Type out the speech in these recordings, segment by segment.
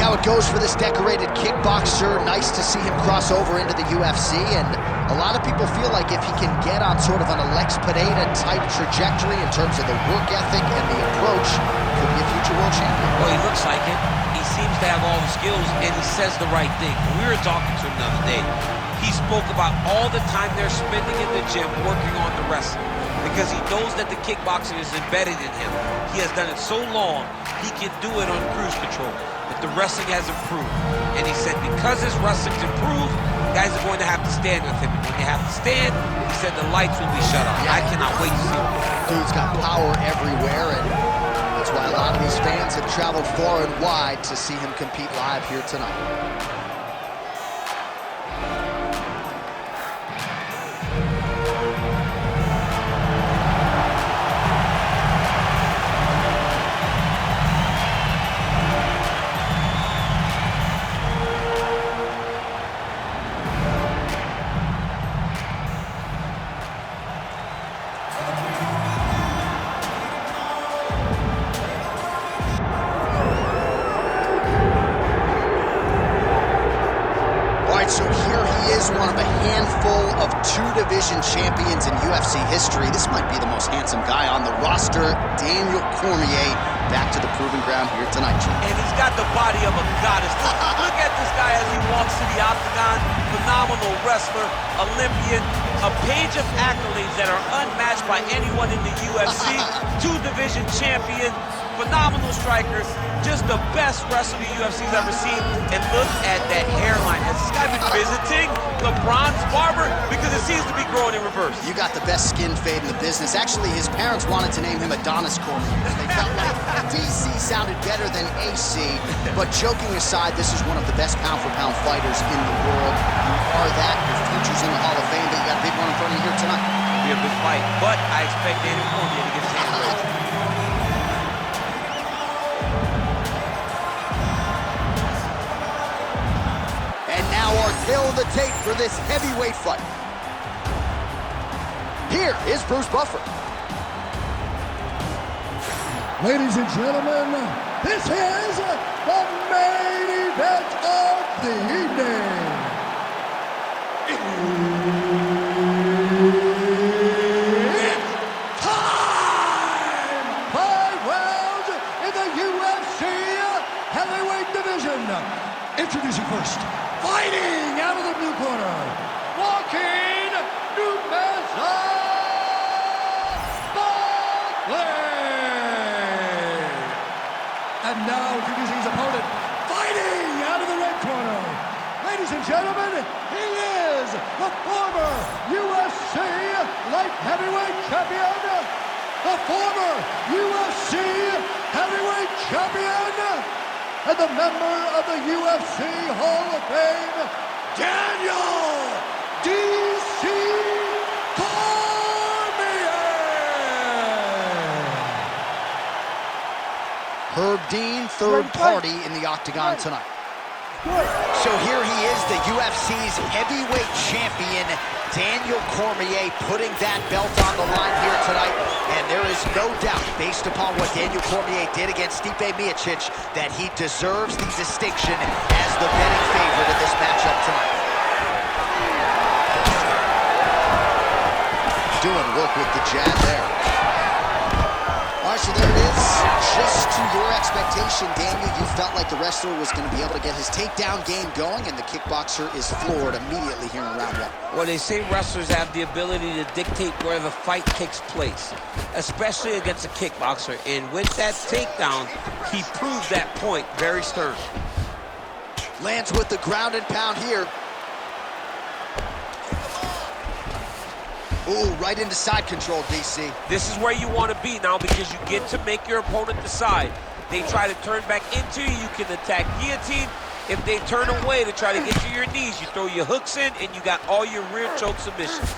how it goes for this decorated kickboxer. Nice to see him cross over into the UFC, and a lot of people feel like if he can get on sort of an Alex Pineda-type trajectory in terms of the work ethic and the approach, could be a future world champion. Well, he looks like it. He seems to have all the skills, and he says the right thing. We were talking to him the other day. He spoke about all the time they're spending in the gym working on the wrestling, because he knows that the kickboxing is embedded in him. He has done it so long, he can do it on cruise control. But the wrestling has improved. And he said because his wrestling's improved, guys are going to have to stand with him. And when they have to stand, he said the lights will be shut off. I cannot wait to see him. Dude's got power everywhere, and that's why a lot of these fans have traveled far and wide to see him compete live here tonight. So here he is, one of a handful of two-division champions in UFC history. This might be the most handsome guy on the roster, Daniel Cormier, back to the proving ground here tonight, Jim. And he's got the body of a goddess. Look at this guy as he walks to the octagon. Phenomenal wrestler, Olympian, a page of accolades that are unmatched by anyone in the UFC. Two-division champion, phenomenal striker, just the best wrestler the UFC's ever seen. And look at that hairline. Has this guy been visiting the bronze barber? Because it seems to be growing in reverse. You got the best skin fade in the business. Actually, his parents wanted to name him Adonis Cormier. They felt like DC sounded better than AC. But joking aside, this is one of the best pound-for-pound fighters in the world. You are that. Your future's in the Hall of Fame, but you got a big one in front of you here tonight. It'll be a good fight, but I expect Daniel Cormier to get his hands raised. Our tail of the tape for this heavyweight fight. Here is Bruce Buffer. Ladies and gentlemen, this is the main event of the evening. It's time! 5 rounds in the UFC heavyweight division. Introducing first, fighting out of the blue corner, Joaquin Buckley. And now introducing his opponent, fighting out of the red corner. Ladies and gentlemen, he is the former UFC light heavyweight champion, the former UFC heavyweight champion, and the member of the UFC Hall of Fame, Daniel D.C. Cormier. Herb Dean, third party in the octagon tonight. So here he is, the UFC's heavyweight champion, Daniel Cormier, putting that belt on the line here tonight. And there is no doubt, based upon what Daniel Cormier did against Stipe Miocic, that he deserves the distinction as the betting favorite in this matchup tonight. Doing work with the jab there. All right, so there it is. Just to your expectation, Daniel, you felt like the wrestler was going to be able to get his takedown game going, and the kickboxer is floored immediately here in round one. Well, they say wrestlers have the ability to dictate where the fight takes place, especially against a kickboxer. And with that takedown, he proved that point very stern. Lands with the ground and pound here. Ooh, right into side control, DC. This is where you want to be now, because you get to make your opponent decide. They try to turn back into you, you can attack guillotine. If they turn away to try to get to your knees, you throw your hooks in, and you got all your rear choke submissions.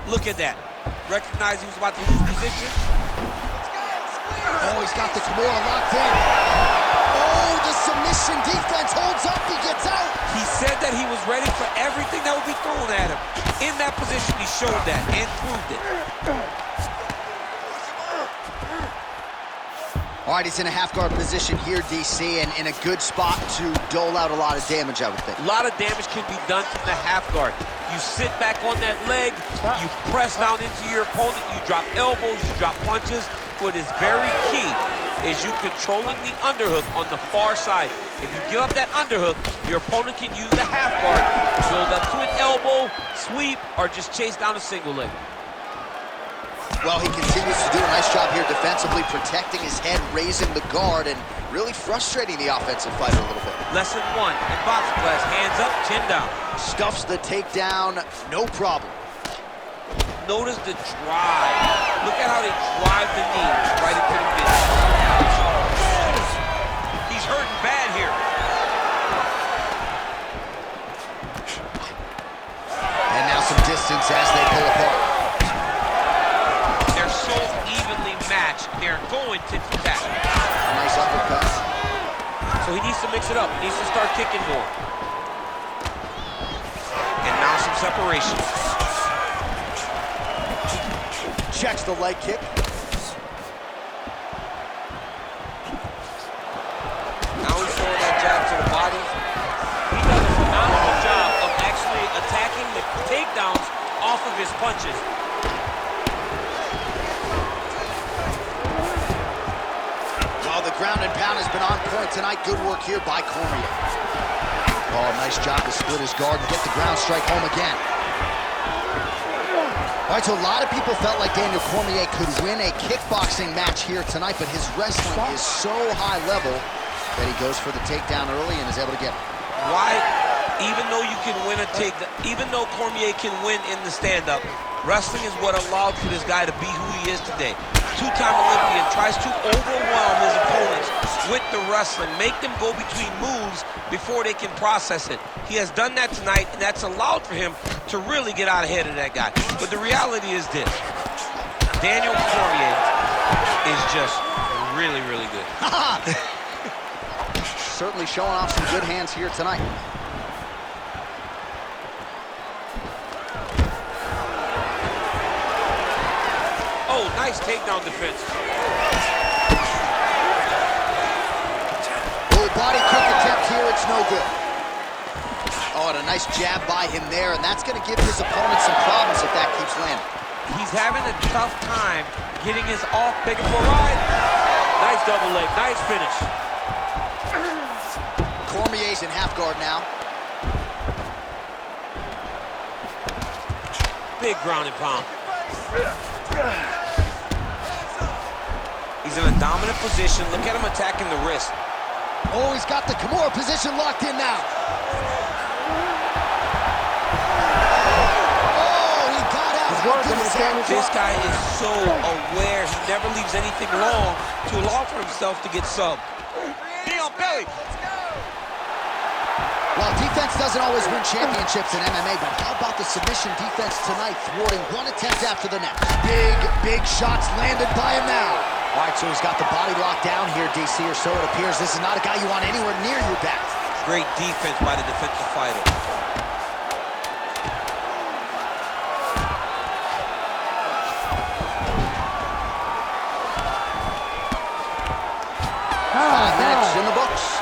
Look at that. Recognize he was about to lose position. Oh, he's got the Kimura locked in. Oh, the submission defense holds up, he gets out. He said that he was ready for everything that would be thrown at him. In that position, he showed that and proved it. All right, he's in a half guard position here, DC, and in a good spot to dole out a lot of damage, I would think. A lot of damage can be done from the half guard. You sit back on that leg, you press down into your opponent, you drop elbows, you drop punches. What is very key is you controlling the underhook on the far side. If you give up that underhook, your opponent can use the half guard, build up to an elbow, sweep, or just chase down a single leg. Well, he continues to do a nice job here defensively, protecting his head, raising the guard, and really frustrating the offensive fighter a little bit. Lesson 1 in boxing class, hands up, chin down. Stuffs the takedown, no problem. Notice the drive. Look at how they drive the knee right into the mid. He's hurting bad here. And now some distance as they pull apart. They're so evenly matched. They're going tit-for-tat. Nice uppercut. So he needs to mix it up. He needs to start kicking more. And now some separation. Checks the leg kick. Now he's throwing that jab to the body. He does a phenomenal job of actually attacking the takedowns off of his punches. Well, the ground and pound has been on point tonight. Good work here by Cormier. Oh, nice job to split his guard and get the ground strike home again. All right, so a lot of people felt like Daniel Cormier could win a kickboxing match here tonight, but his wrestling is so high level that he goes for the takedown early and is able to get it. Why, even though you can win a takedown, even though Cormier can win in the stand-up, wrestling is what allowed for this guy to be who he is today. Two-time Olympian, tries to overwhelm his opponents with the wrestling, make them go between moves before they can process it. He has done that tonight, and that's allowed for him to really get out ahead of that guy. But the reality is this: Daniel Cormier is just really, really good. Certainly showing off some good hands here tonight. Oh, nice takedown defense. Oh, body kick attempt here, it's no good. Oh, and a nice jab by him there, and that's going to give his opponent some problems if that keeps landing. He's having a tough time getting his off, picking for a ride. Nice double leg, nice finish. Cormier's in half guard now. Big ground and pound. He's in a dominant position. Look at him attacking the wrist. Oh, he's got the Kimura position locked in now. Oh, he got out. This guy is so aware. He never leaves anything long to allow for himself to get subbed. Knee on belly. Well, defense doesn't always win championships in MMA, but how about the submission defense tonight, thwarting one attempt after the next? Big shots landed by him now. All right, so he's got the body locked down here, DC, or so it appears. This is not a guy you want anywhere near your back. Great defense by the defensive fighter. Five minutes in the books.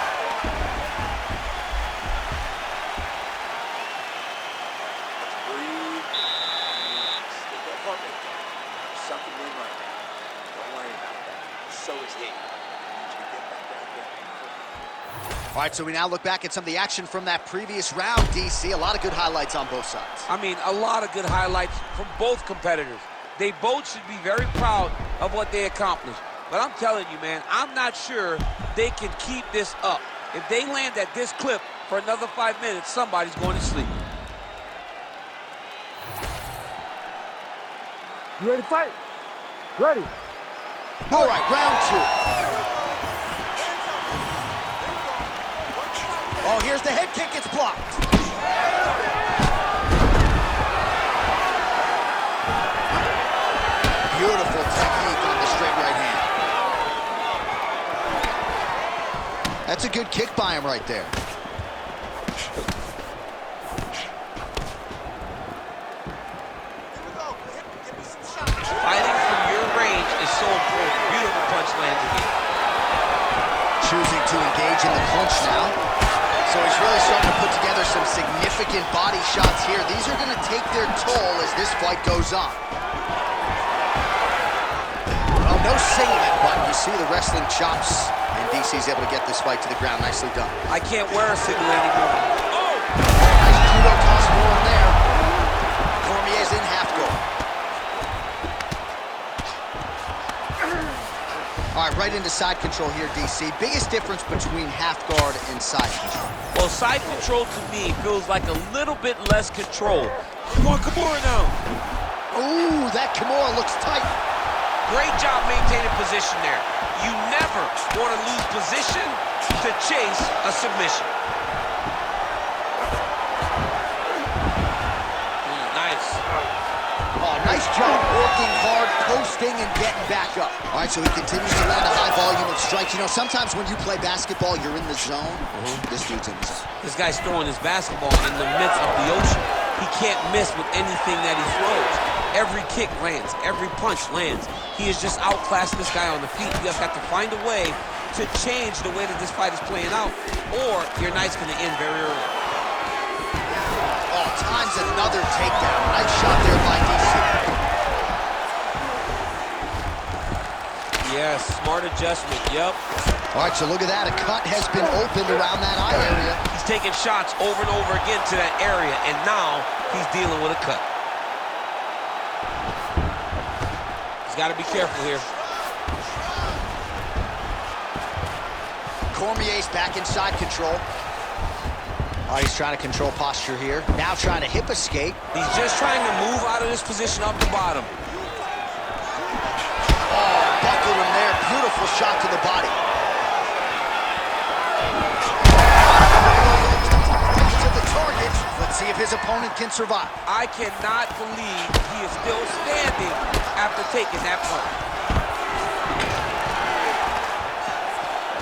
All right, so we now look back at some of the action from that previous round, DC. A lot of good highlights on both sides. I mean, a lot of good highlights from both competitors. They both should be very proud of what they accomplished. But I'm telling you, man, I'm not sure they can keep this up. If they land at this clip for another 5 minutes, somebody's going to sleep. You ready to fight? Ready. All right, round two. Oh, here's the head kick, it's blocked. Beautiful technique on the straight right hand. That's a good kick by him right there. Fighting from your range is so important. Beautiful punch lands again. choosing to engage in the clinch now. So he's really starting to put together some significant body shots here. These are going to take their toll as this fight goes on. Well, no singing it, but you see the wrestling chops, and DC's able to get this fight to the ground. Nicely done. I can't wear a singlet anymore. Oh! Nice judo toss for him there. Cormier's in half guard. All right, right into side control here, DC. Biggest difference between half guard and side control? Well, side control to me feels like a little bit less control. Come on, Kimura now. Ooh, that Kimura looks tight. Great job maintaining position there. You never want to lose position to chase a submission. Nice. Oh, nice job working hard, posting, and getting back up. All right, so he continues to land a high volume of strikes. You know, sometimes when you play basketball, you're in the zone. This dude's in the zone. This guy's throwing his basketball in the midst of the ocean. He can't miss with anything that he throws. Every kick lands. Every punch lands. He is just outclassing this guy on the feet. You just got to find a way to change the way that this fight is playing out, or your night's going to end very early. Oh, times another takedown. Nice shot there by DC. Yes, smart adjustment, yep. All right, so look at that. A cut has been opened around that eye area. He's taking shots over and over again to that area, and now he's dealing with a cut. He's got to be careful here. Cormier's back in side control. Oh, he's trying to control posture here. Now trying to hip escape. He's just trying to move out of this position up the bottom. Oh, buckled him there. Beautiful shot to the body. To the target. Let's see if his opponent can survive. I cannot believe he is still standing after taking that punch.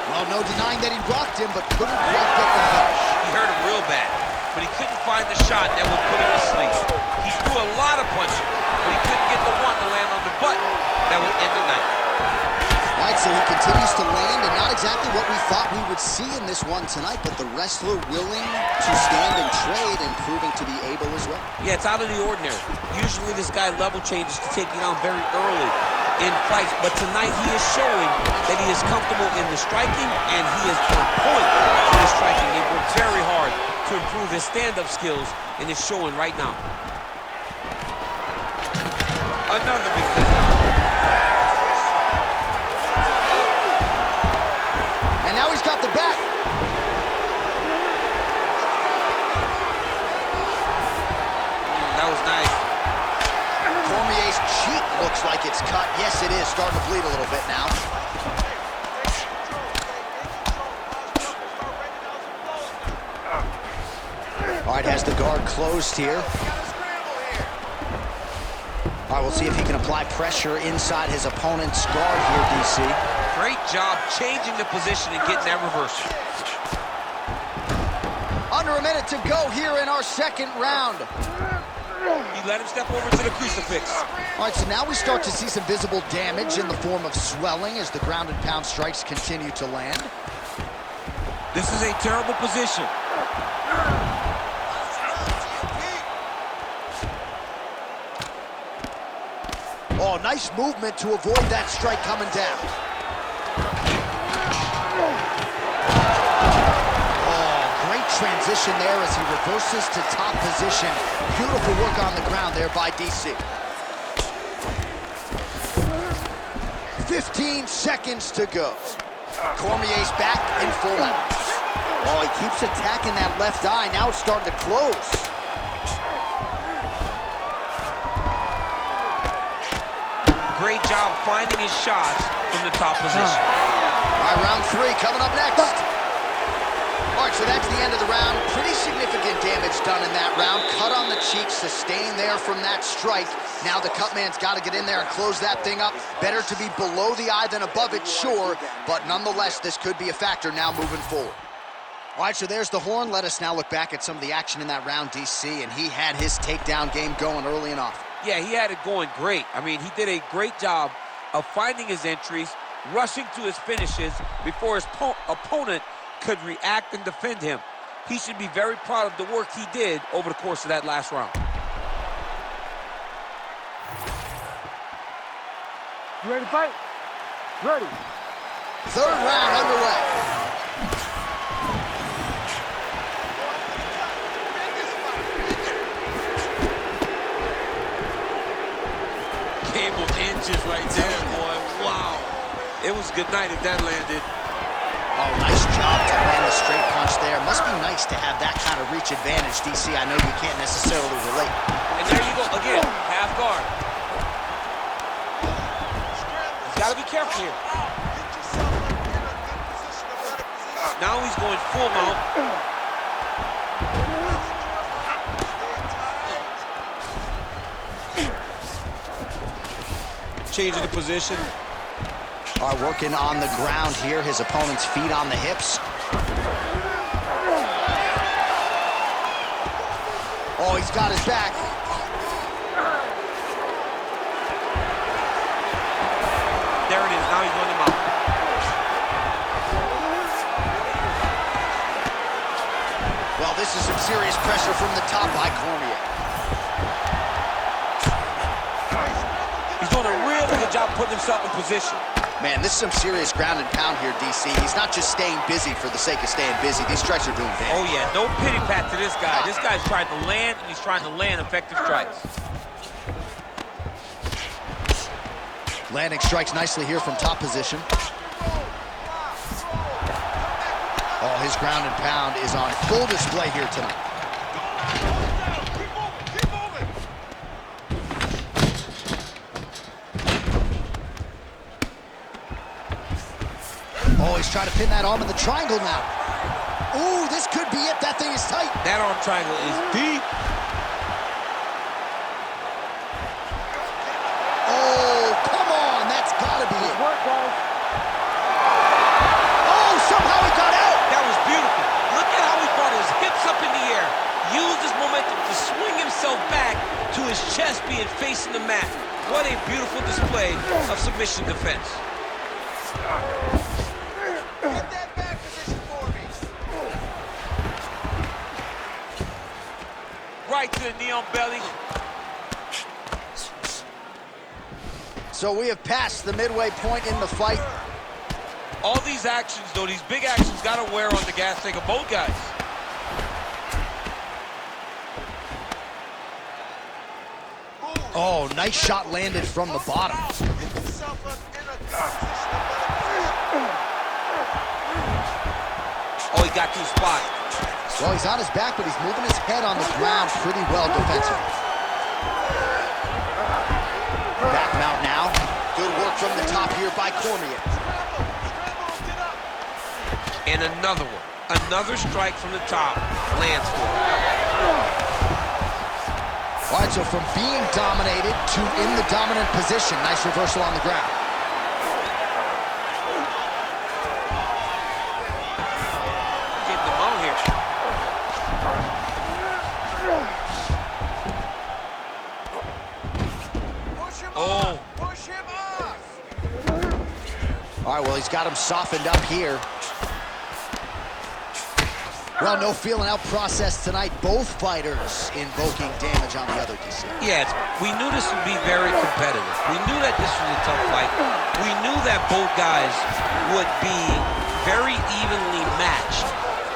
Well, no denying that he rocked him, but couldn't quite get the finish. He hurt him real bad, but he couldn't find the shot that would put him to sleep. He threw a lot of punches, but he couldn't get the one to land on the button that would end the night. All right, so he continues to land, and not exactly what we thought we would see in this one tonight, but the wrestler willing to stand and trade and proving to be able as well. Yeah, it's out of the ordinary. Usually this guy level changes to taking on very early in fights, but tonight he is showing that he is comfortable in the striking, and he is on point in the striking. He worked very hard to improve his stand-up skills, and it's showing right now. Another big thing. And now he's got the back. That was nice. Cormier's cheek looks like it's cut. Yes, it is. Starting to bleed a little bit now. All right, has the guard closed here. All right, we'll see if he can apply pressure inside his opponent's guard here, DC. Great job changing the position and getting that reversal. Under a minute to go here in our second round. He let him step over to the crucifix. All right, so now we start to see some visible damage in the form of swelling as the ground and pound strikes continue to land. This is a terrible position. Oh, nice movement to avoid that strike coming down. Oh, great transition there as he reverses to top position. Beautiful work on the ground there by DC. 15 seconds to go. Cormier's back in full out. Oh, he keeps attacking that left eye. Now it's starting to close. Great job finding his shots from the top position. All right, round three coming up next. All right, so that's the end of the round. Pretty significant damage done in that round. Cut on the cheek, sustained there from that strike. Now the cut man's got to get in there and close that thing up. Better to be below the eye than above it, sure. But nonetheless, this could be a factor now moving forward. All right, so there's the horn. Let us now look back at some of the action in that round, DC, and he had his takedown game going early and often. Yeah, he had it going great. I mean, he did a great job of finding his entries, rushing to his finishes before his opponent could react and defend him. He should be very proud of the work he did over the course of that last round. You ready to fight? Ready. Third round underway. Game of inches right there, boy. Wow. It was good night if that landed. Oh, nice job to land the straight punch there. Must be nice to have that kind of reach advantage, DC. I know you can't necessarily relate. And there you go, again, half guard. He's got to be careful here. Now he's going full mount. Changing the position. All right, working on the ground here. His opponent's feet on the hips. Oh, he's got his back. There it is. Now he's going to mount. Well, this is some serious pressure from the top by Cormier. He's doing a really good job putting himself in position. Man, this is some serious ground and pound here, DC. He's not just staying busy for the sake of staying busy. These strikes are doing damage. Oh, yeah. No pity pat to this guy. This guy's trying to land, and he's trying to land effective strikes. Landing strikes nicely here from top position. Oh, his ground and pound is on full display here tonight. Oh, he's trying to pin that arm in the triangle now. Ooh, this could be it. That thing is tight. That arm triangle is deep. Oh, come on. That's got to be it. Work, guys. Oh, somehow he got out. That was beautiful. Look at how he brought his hips up in the air. Used his momentum to swing himself back to his chest being facing the mat. What a beautiful display of submission defense. Get that back position for me. Right to the knee on belly. So we have passed the midway point in the fight. All these actions, though, these big actions got to wear on the gas tank of both guys. Oh, nice shot landed from the bottom. Oh, he got to the spot. Well, he's on his back, but he's moving his head on the ground pretty well defensively. Back mount now. Good work from the top here by Cormier. And another one. Another strike from the top lands for him. All right, so from being dominated to in the dominant position. Nice reversal on the ground. Get them on here. Oh. Push him off. All right, well, he's got him softened up here. Well, no feeling out process tonight. Both fighters invoking damage on the other, DC. Yeah, we knew this would be very competitive. We knew that this was a tough fight. We knew that both guys would be very evenly matched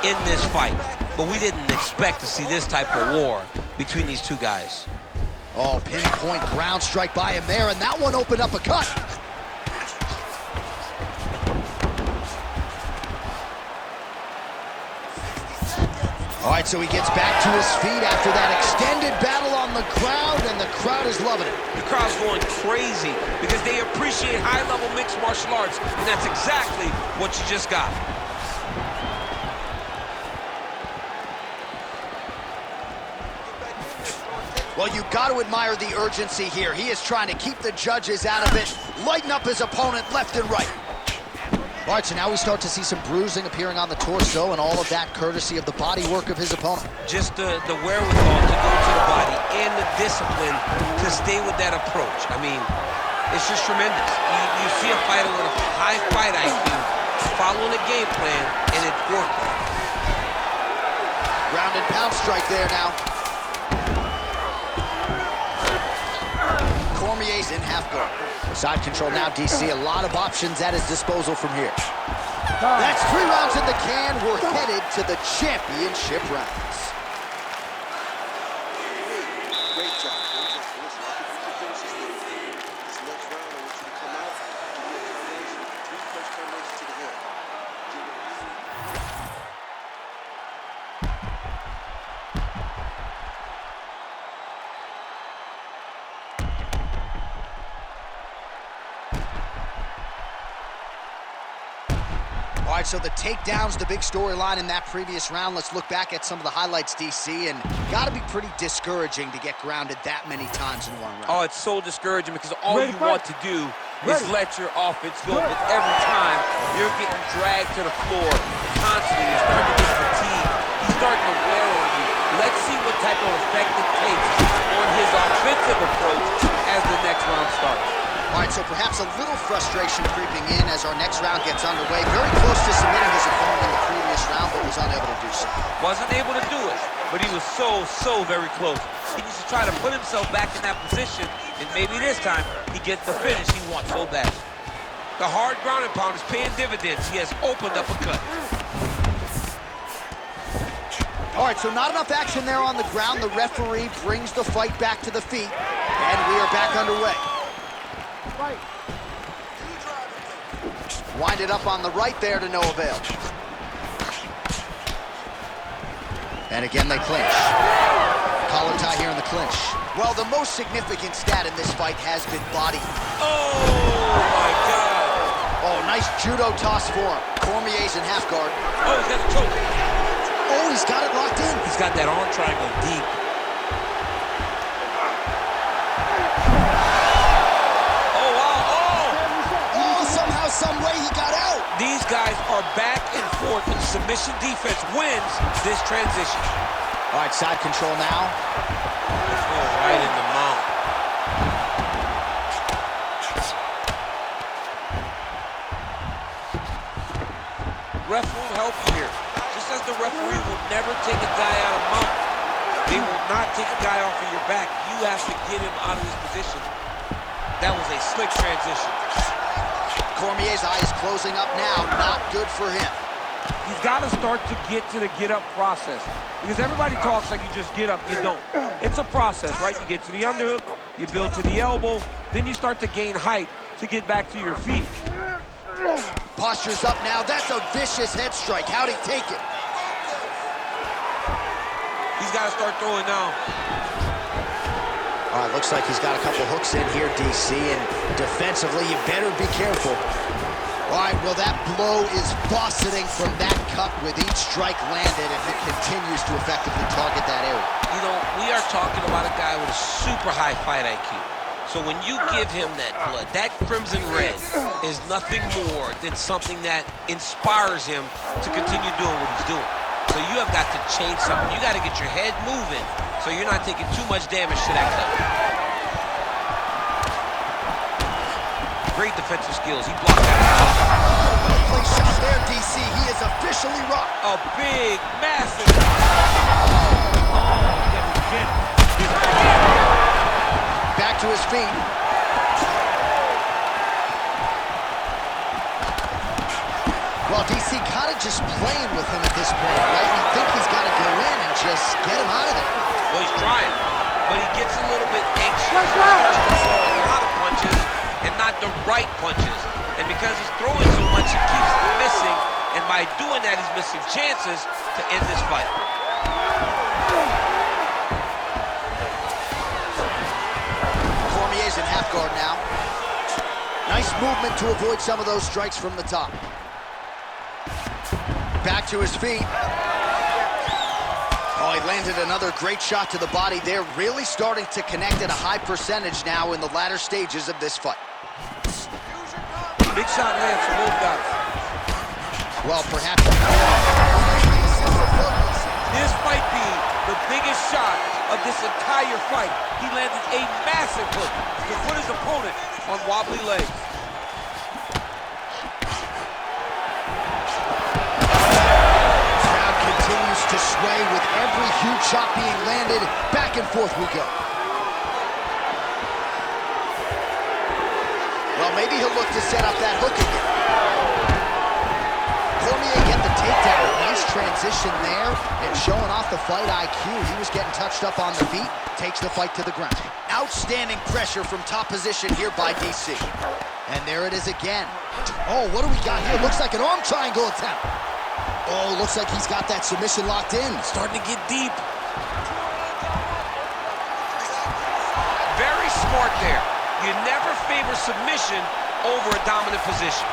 in this fight. But we didn't expect to see this type of war between these two guys. Oh, pinpoint ground strike by him there, and that one opened up a cut. All right, so he gets back to his feet after that extended battle on the ground, and the crowd is loving it. The crowd's going crazy because they appreciate high-level mixed martial arts, and that's exactly what you just got. Well, you got to admire the urgency here. He is trying to keep the judges out of it, lighten up his opponent left and right. All right, so now we start to see some bruising appearing on the torso, and all of that courtesy of the body work of his opponent. Just the wherewithal to go to the body and the discipline to stay with that approach. I mean, It's just tremendous. You see a fighter with a high fight IQ following a game plan, and it's working. Ground and pound strike there now. Cormier's in half guard. Side control now, DC. A lot of options at his disposal from here. That's 3 rounds in the can. We're headed to the championship rounds. Great job. Listen, I think we can finish this thing. This next round, I want you to come out, give me a combination, 3 punch combinations to the head. All right, so the takedown's the big storyline in that previous round. Let's look back at some of the highlights, DC, and got to be pretty discouraging to get grounded that many times in one round. Oh, it's so discouraging because all you want to do is let your offense go, but every time you're getting dragged to the floor constantly, you're starting to get fatigued. He's starting to wear on you. Let's see what type of effect it takes on his offensive approach as the next round starts. All right, so perhaps a little frustration creeping in as our next round gets underway. Very close to submitting his opponent in the previous round, but was unable to do so. Wasn't able to do it, but he was so very close. He needs to try to put himself back in that position, and maybe this time he gets the finish he wants so bad. The hard ground and pound is paying dividends. He has opened up a cut. All right, so not enough action there on the ground. The referee brings the fight back to the feet, and we are back underway. Winded up on the right there to no avail. And again, they clinch. Collar tie here in the clinch. Well, the most significant stat in this fight has been body. Oh, my God. Oh, nice judo toss for him. Cormier's in half guard. Oh, he's got a choke. Oh, he's got it locked in. He's got that arm triangle deep. Some way he got out. These guys are back and forth, and submission defense wins this transition. All right, side control now. Oh, right in the mouth. Ref won't help you here. Just as the referee will never take a guy out of mount, they will not take a guy off of your back. You have to get him out of his position. That was a slick transition. Cormier's eye is closing up now. Not good for him. He's got to start to get to the get-up process. Because everybody talks like you just get up, you don't. It's a process, right? You get to the underhook, you build to the elbow, then you start to gain height to get back to your feet. Posture's up now. That's a vicious head strike. How'd he take it? He's got to start throwing now. All right, looks like he's got a couple hooks in here, DC, and defensively, you better be careful. All right, well, that blow is fauceting from that cut with each strike landed, and he continues to effectively target that area. You know, we are talking about a guy with a super high fight IQ. So when you give him that blood, that crimson red is nothing more than something that inspires him to continue doing what he's doing. So you have got to change something. You got to get your head moving so you're not taking too much damage to that cut. Great defensive skills. He blocked that. Well-played shot there, DC. He is officially rocked. A big, massive. Back to his feet. Well, DC kind of just playing with him at this point, right? You think he's got to go in and just get him out of there. Well, he's trying, but he gets a little bit anxious. He starts to throw a lot of punches and not the right punches. And because he's throwing so much, he keeps missing. And by doing that, he's missing chances to end this fight. Cormier's in half guard now. Nice movement to avoid some of those strikes from the top. Back to his feet. Oh, he landed another great shot to the body there. Really starting to connect at a high percentage now in the latter stages of this fight. Big shot lands for both guys. Well, perhaps... This might be the biggest shot of this entire fight. He landed a massive hook to put his opponent on wobbly legs. Crowd continues to sway with every huge shot being landed. Back and forth we go. Well, maybe he'll look to set up that hook again. Cormier get the takedown. Nice transition there and showing off the fight IQ. He was getting touched up on the feet. Takes the fight to the ground. Outstanding pressure from top position here by DC. And there it is again. Oh, what do we got here? Looks like an arm triangle attempt. Oh, looks like he's got that submission locked in. Starting to get deep. Very smart there. You never favor submission over a dominant position.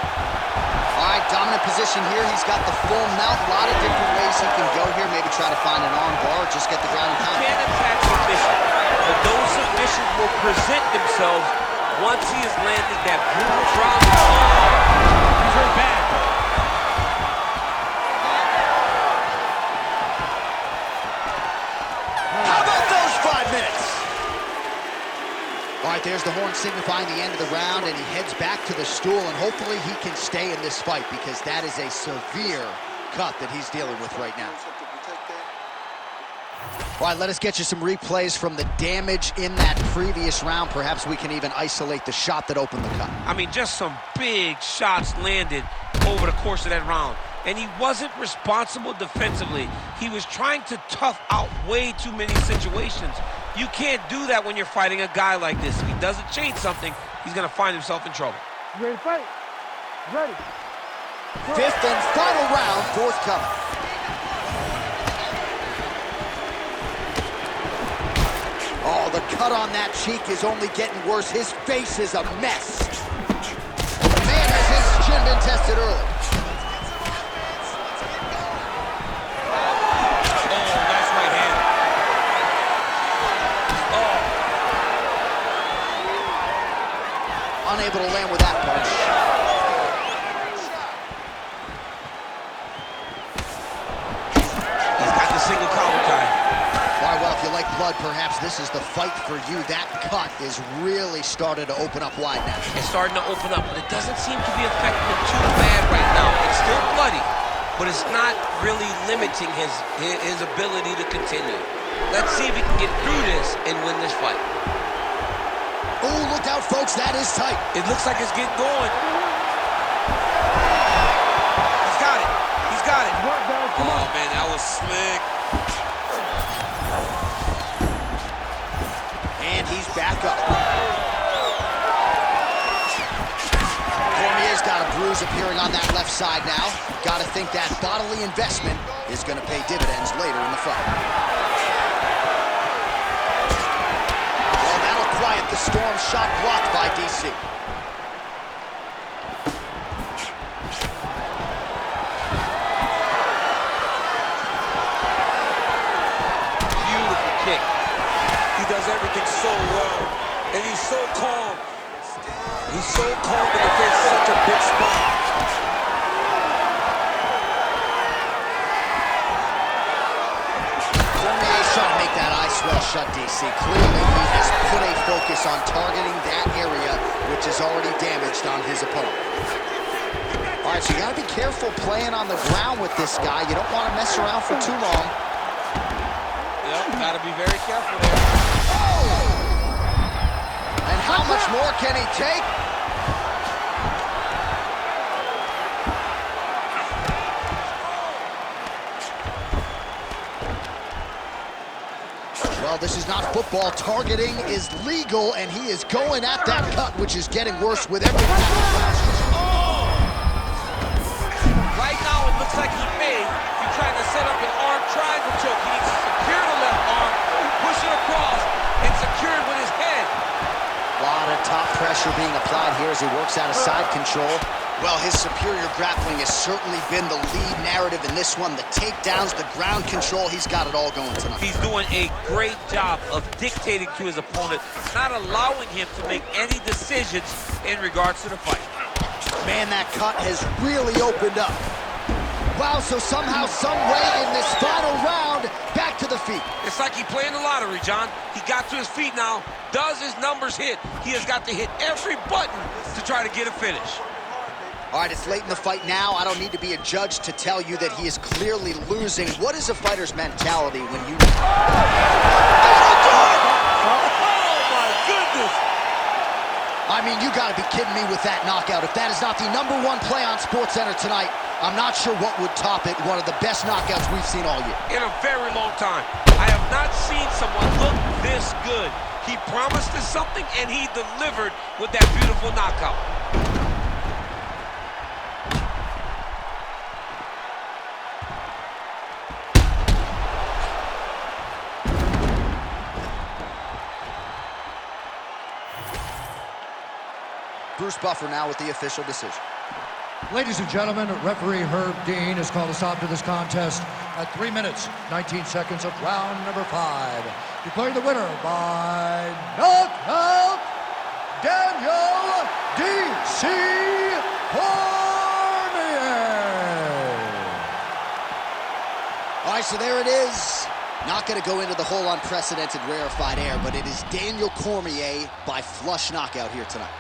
All right, dominant position here. He's got the full mount. A lot of different ways he can go here. Maybe try to find an arm bar or just get the ground and pound. Can't attack submission, but those submissions will present themselves once he has landed that brutal drop. He's very bad. How about those 5 minutes? All right, there's the horn signifying the end of the round, and he heads back to the stool, and hopefully he can stay in this fight because that is a severe cut that he's dealing with right now. All right, let us get you some replays from the damage in that previous round. Perhaps we can even isolate the shot that opened the cut. I mean, just some big shots landed over the course of that round. And he wasn't responsible defensively. He was trying to tough out way too many situations. You can't do that when you're fighting a guy like this. If he doesn't change something, he's going to find himself in trouble. You ready to fight? Ready. Fifth and final round, forthcoming. Oh, the cut on that cheek is only getting worse. His face is a mess. Man, has his chin been tested early. Unable to land with that punch. He's got the single collar tie. All right, well, if you like blood, perhaps this is the fight for you. That cut is really started to open up wide now. It's starting to open up, but it doesn't seem to be affecting him too bad right now. It's still bloody, but it's not really limiting his ability to continue. Let's see if he can get through this and win this fight. Oh, look out, folks. That is tight. It looks like it's getting going. He's got it. He's got it. Oh, man, that was slick. And he's back up. Cormier's got a bruise appearing on that left side now. Got to think that bodily investment is going to pay dividends later in the fight. Quiet the storm shot blocked by DC. Beautiful kick. He does everything so well. And he's so calm. He's so calm in the face of such a big spot. Cormier's trying to make that eye swell shut, DC. Clearly, he has put a focus on targeting that area, which is already damaged on his opponent. All right, so you got to be careful playing on the ground with this guy. You don't want to mess around for too long. Yep, got to be very careful there. Oh! And how much more can he take? Well, this is not football. Targeting is legal, and he is going at that cut, which is getting worse with every round. Right now, it looks like he may be trying to set up an arm triangle choke. He needs to secure the left arm, push it across, and secure it with his head. A lot of top pressure being applied here as he works out of side control. Well, his superior grappling has certainly been the lead narrative in this one. The takedowns, the ground control, he's got it all going tonight. He's doing a great job of dictating to his opponent, not allowing him to make any decisions in regards to the fight. Man, that cut has really opened up. Wow, so somehow, some way in this final round, back to the feet. It's like he playing the lottery, John. He got to his feet now. Does his numbers hit? He has got to hit every button to try to get a finish. All right, it's late in the fight now. I don't need to be a judge to tell you that he is clearly losing. What is a fighter's mentality when you... Oh, my goodness! I mean, you got to be kidding me with that knockout. If that is not the #1 play on SportsCenter tonight, I'm not sure what would top it. One of the best knockouts we've seen all year. In a very long time. I have not seen someone look this good. He promised us something, and he delivered with that beautiful knockout. Bruce Buffer now with the official decision. Ladies and gentlemen, referee Herb Dean has called a stop to this contest at 3 minutes, 19 seconds of round number 5. Declaring the winner by knockout, Daniel D.C. Cormier. All right, so there it is. Not going to go into the whole unprecedented rarefied air, but it is Daniel Cormier by flush knockout here tonight.